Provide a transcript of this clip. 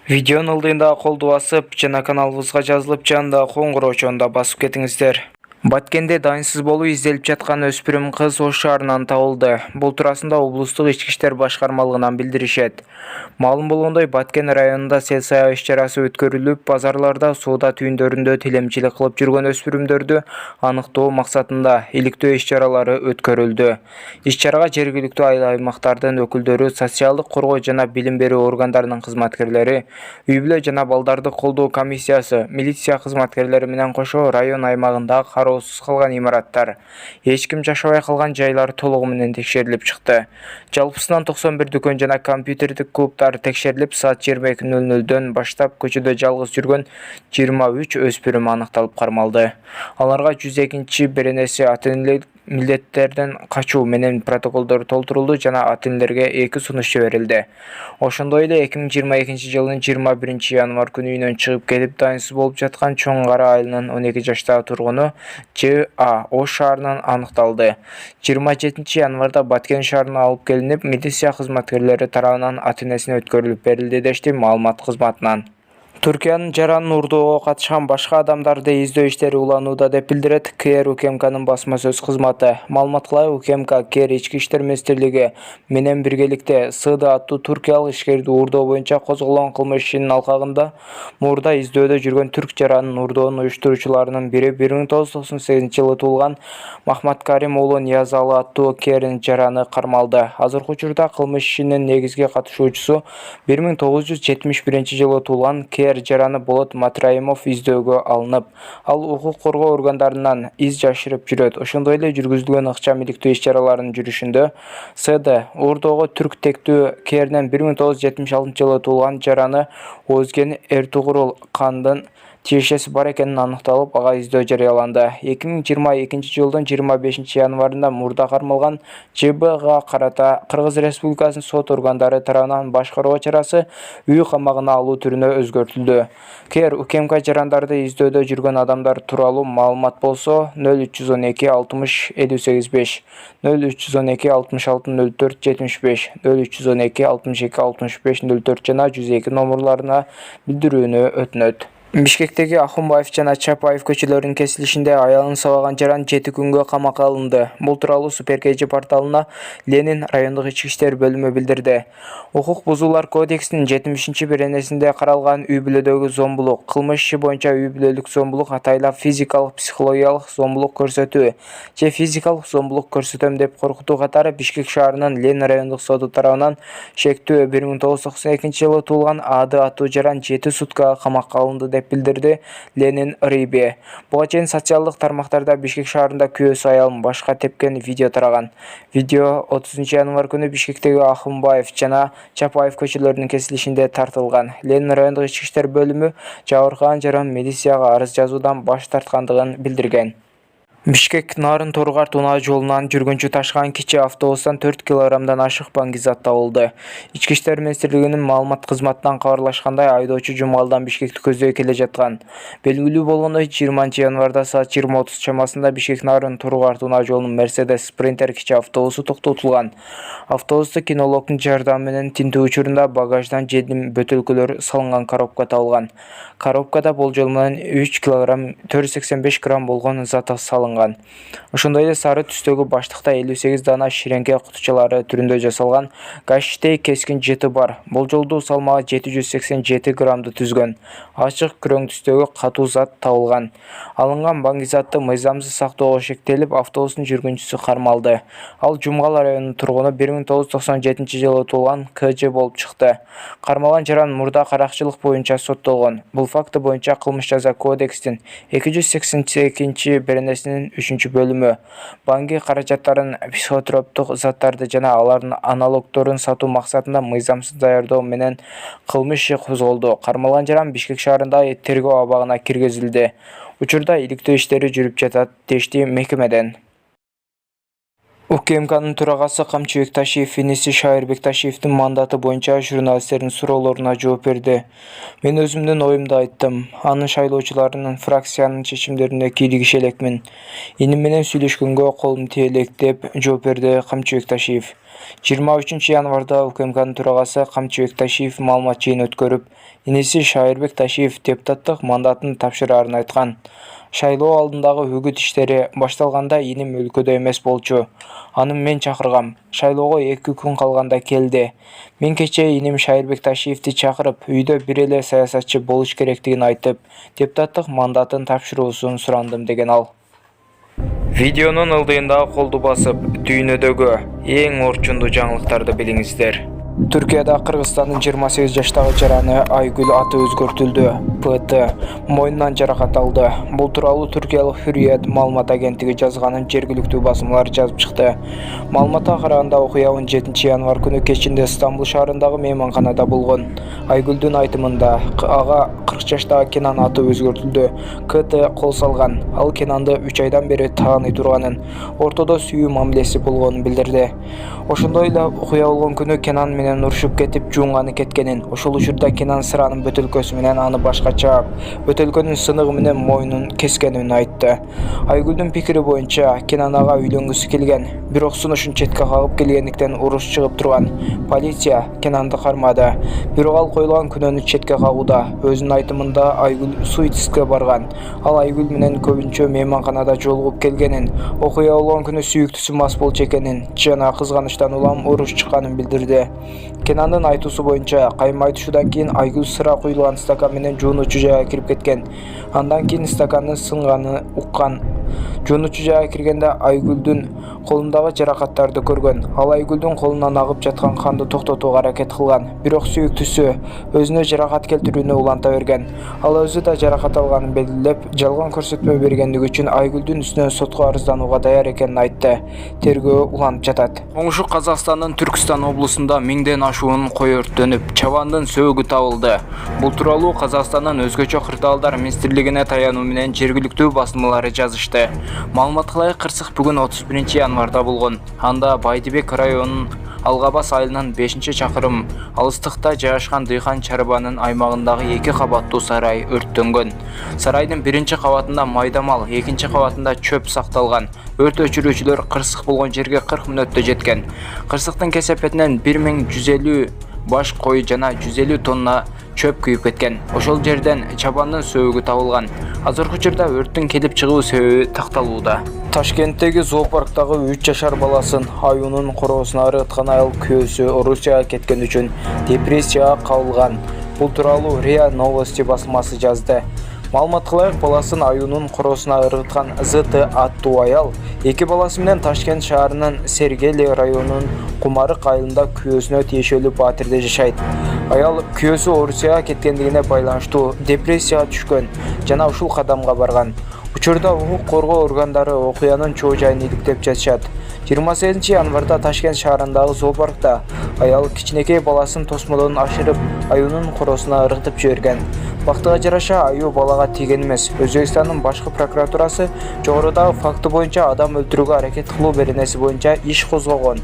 Видеонун ылдыйында колду басып жана каналыбызга жазылып жанда коңгуроочуну басып кетиңиздер. Баткенде дайынсыз болуу изделип жаткан өспүрүм кыз Ош шаарынан табылды. Бул туурасында облустук ички иштер башкармалыгынан билдиришет. Маалым болгондой, Баткен районунда сел-сая иш-чарасы өткөрүлүп, базарларда, соода түйүндөрүндө тилемчилик кылып жүргөн өспүрүмдөрдү аныктоо максатында иликтөө иш-чаралары өткөрүлдү. Иш-чарага жергиликтүү аймактардын өкүлдөрү, социалдык коргоо жана билим берүү органдарынын кызматкерлери, үй-бүлө жана балдарды колдоо комиссиясы, милиция кызматкерлери менен кошо район аймагындагы кароосуз калган имараттар, эч ким жашабай калган жайлар толугу менен текшерилип чыкты. Жалпысынан 91 дүкөн жана компьютердик клубдар текшерилип, саат 22:00дөн баштап көчөдө жалгыз жүргөн 23 өспүрүм аныкталып кармалды. Аларга 102 беренеси ата-энелик милдеттерден качуу менен протоколдор толтурулду жана ата-энелерге 2 сунуш жиберилди. Ошондой эле 2022-жылдын 21-январ күнү үйүнөн чыгып кетип дайынсыз болуп жаткан Чоң Кара айылынын 12 жаштагы тургуну Ж.А. Ош шаарынан аныкталды. 27-январда Баткен шаарына алып келинип, милиция кызматкерлери тарабынан ата-энесине өткөрүлүп берилди дешти маалымат кызматынан. Түркиянын жаранын урдоого катышкан башка адамдарды издөө иштери уланууда деп билдирет КР УКМКнын басма сөз кызматы. Маалыматка ылайык, УКМК КР ички иштер министрлиги менен биргеликте СД аттуу туркиялык ишкерди урдоо боюнча козголгон кылмыш ишинин алкагында мурда издөөдө жүргөн түрк жаранын урдоонун уюштуруучуларынын бири 1998-жылы туулган Махматкарим уулу Ниязалы аттуу КР жараны кармалды. Азыркы учурда кылмыш ишинин негизги катышуучусу 1971-жылы туулган жараны Болот Матраимов издөөгө алынып, ал укук коргоо органдарынан из жашырып жүрөт. Ошондой эле жүргүзүлгөн ыкчам иликтөө иш-чараларынын жүрүшүндө СД урдоого түрк тектүү КРнен 1976-жылы туулган жараны Озген Эртугрул кандын тиешеси бар экени аныкталып, ага издөө жарыяланды. 2022-жылдын 25-январында мурда кармалган ЖБга карата Кыргыз Республикасынын сот органдары тарабынан башкаруу чарасы үй камагына алуу түрүнө өзгөртүлдү. КР УКМК жарандарды издөөдө жүргөн адамдар тууралуу маалымат болсо 0312 60 575, 0312 66 04 75, 0312 62 65 04 жана 102 номерларына билдирүүнү өтүнөт. Бишкектеги Ахунбаев жана Чапаев көчөлөрүнүн кесилишинде аялын сабаган жаран 7 күнгө камакка алынды. Бул тууралуу Суперкейджи порталына Ленин райондук ички иштер бөлүмү билдирди. Укук бузуулар кодексинин 70-беренесинде каралган үй-бүлөдөгү зомбулук, кылмыш иши боюнча үй-бүлөлүк зомбулук атайлап физикалык, психологиялык зомбулук көрсөтүү же физикалык зомбулук көрсөтөм деп коркутуу катары Бишкек шаарынын Ленин райондук соду тарабынан шектөө 1992-жылы туулган Ады аттуу жаран 7 суткага камакка алынды деп билдирди Ленин Рыйби. Буга чейин социалдык тармактарда Бишкек шаарында күйөөсү аялын башка тепкен видео тараган. Видео 30-январ күнү Бишкектеги Ахунбаев жана Чапаев көчөлөрүнүн кесилишинде тартылган. Ленин райондук ички иштер бөлүмү жабыркаган жаран милицияга арыз жазуудан баш тарткандыгын билдирген. Бишкек Нарын Торгар Тунаа жолунан жүргүнчү ташыган кичи автобустан 4 килограммдан ашык баңгизат табылды. Ички иштер министрлигинин маалымат кызматынан кабарлашкандай, айдоочу Жумгалдан Бишкекти көздөй келе жаткан. Белгилүү болгондой, 20-январда саат 20:30 чамасында Бишкек Нарын Торгар Тунаа жолунун Mercedes Sprinter кичи автобусу токтотулган. Автобусту кинологдун жардамы менен тинтүү учурунда багаждан жедим бөтөлкөлөр салынган коробка табылган. Коробкада болжол менен 3 кг 485 грамм болгон зат салынган. Ошондой эле сары түстөгү баштыкта 58 дана ширеңке кутучалары түрүндө жасалган гаштей кескин жыты бар. Болжолдуу салмагы 787 граммды түзгөн. Ачык күрөң түстөгү катуу зат табылган. Алынган баңгизатты мыйзамсыз сактоого шектелип, автобустун жүргүнчүсү кармалды. Ал Жумгал районунун тургуну 1997-жылы туулган КЖ болуп чыкты. Кармалган жаран мурда каракчылык боюнча соттолгон. Бул факты боюнча кылмыш жаза кодексинин 282-беренесинин 3-бөлүмү баңги каражаттарын, психотроптук заттарды жана алардын аналогдорун сатуу максатында мыйзамсыз даярдоо менен кылмыш иши козголду. Кармалган жаран Бишкек шаарындагы тергөө абагына киргизилди. Учурда иликтөө иштери жүрүп жатат, дешти мекемеден. УКМКнын төрагасы Камчыбек Ташиев иниси Шайырбек Ташиевдин мандаты боюнча журналисттердин суроолоруна жооп берди. Мен өзүмдүн оюмду айттым. Анын шайлоочуларынын фракциянын чечимдерине кийлигише элекмин. Иним менен сүйлөшкөнгө колум тие элек деп жооп берди Камчыбек Ташиев. 23 январда УКМКнын төрагасы Камчыбек Ташиев маалымат жыйыны өткөрүп, иниси Шайырбек Ташиев депутаттык мандатын тапшырарын айткан. Шайлоо алдындагы үгүт иштери башталганда иним өлкөдө эмес болчу. Аны мен чакыргам. Шайлоого 2 күн калганда келди. Мен кечээ иним Шайырбек Ташиевди чакырып, үйдө бир эле саясатчы болуш керектигин айтып, депутаттык мандатын тапшыруусун сурандым деген ал. Видеонун ылдыйындагы колду басып, дүйнөдөгү эң орчундуу жаңылыктарды билиңиздер. Түркияда Кыргызстандын 28 жаштагы жараны Айгүл аты өзгөртүлдү. ПТ мойнунан жаракат алды. Бул тууралуу Түркиялык Hürriyet маалымат агенттиги жазганын жергиликтүү басмалар жазып чыкты. Маалыматка караганда окуя 17 январ күнү кечинде Стамбул шаарындагы мейманканада болгон. Айгүлдүн айтымында ага 40 жаштагы Кенан аты өзгөртүлдү. КТ кол салган. Ал Кенанды 3 айдан бери тааный турганын, ортодо сүйүү мамилеси болгонун билдирди. Ошондой эле окуя болгон күнү Кенан менен урушуп кетип, жуунганы кеткенин, ошол учурда Кенан сыранын бөтөлкөсү менен аны башка чаап, бөтөлкөнүн сыныгы менен мойнун кескенин айтты. Айгүлдүн пикири боюнча, Кенан ага үйлөнгүсү келген, бирок сунушун четке кагып келгендиктен уруш чыгып турган. Полиция Кенанды кармады. Бирок ал коюлган күнөөнү четке кагууда. Өзүнүн айтымында Айгүл суицидке барган. Ал Айгүл менен көбүнчө мейманканада жолугуп келгенин, окуя болгон күнү сүйүктүүсү мас болчу экенин жана кызганычтан улам уруш чыкканын билдирди. Кенандын айтуусу боюнча, кайым айтышуудан кийин Айгүл сыра куюлган стакан менен жуунуучу жайга кирип кеткен. Андан кийин стакандын сынганын уккан. Жуунуучу жайга киргенде Айгүлдүн колундагы жаракаттарды көргөн. Ал Айгүлдүн колунан агып жаткан канды токтотууга аракет кылган. Бирок сүйүктүүсү өзүнө жаракат келтирүүнү уланта берген. Ал өзү да жаракат алганын белгилеп, жалган көрсөтмө бергендиги үчүн Айгүлдүн үстүнөн сотко арызданууга даяр экенин айтты. Тергөө уланып жатат. Оңушу Казакстандын Түркстан облусунда миңден ашуун кой өрттөнүп, чабандын сөөгү табылды. Бул тууралуу Казакстандын өзгөчө кырдаалдар министрлигине таянуу менен жергиликтүү басмалары жазышты. Маалыматка ылайык, кырсык бүгүн 31 январда болгон. Анда Байдыбек районунун Алгабас айылынын 5-чакырым алыстыкта жайгашкан Дыйхан чарбанын аймагындагы 2 кабаттуу сарай өрттөнгөн. Сарайдын 1-кабатында майда мал, 2-кабатында чөп сакталган. Өрт өчүрүүчүлөр кырсык болгон жерге 40 мүнөттө жеткен. Кырсыктын кесепетинен 1150 баш кой жана 150 тонна чөп күйүп кеткен. Ошол жерден чабандын сөөгү табылган. Азыркы учурда өрттүн келип чыгуу себеби такталууда. Ташкенттеги зоопарктагы 3 жашар баласын аюунун короосуна ыргыткан айыл күйөөсү Орусияга кеткен үчүн депрессияга кабылган. Бул тууралуу РИА Новости басмасы жазды. Маалыматка ылайык, баласын аюунун короосуна ыргыткан ЗТ аттуу аял 2 баласы менен Ташкент шаарынын Сергели районунун Кумарык айылында күйөөсүнө тиешелүү батирде жашайт. Аял күйөөсү Орусияга кеткендигине байланыштуу депрессияга түшкөн жана ушул кадамга барган. Учурда укук коргоо органдары окуянын чоо жайын иликтеп жатышат. 28 январда Ташкент шаарындагы зоопаркта аял кичинекей баласын тосмодон ашырып, аюунун короосуна ыргытып жиберген. Бактыга жараша аюу балага тийген эмес. Өзбекстандын башкы прокуратурасы жогорудагы факты боюнча адам өлтүрүүгө аракет кылуу беренеси боюнча иш козгогон.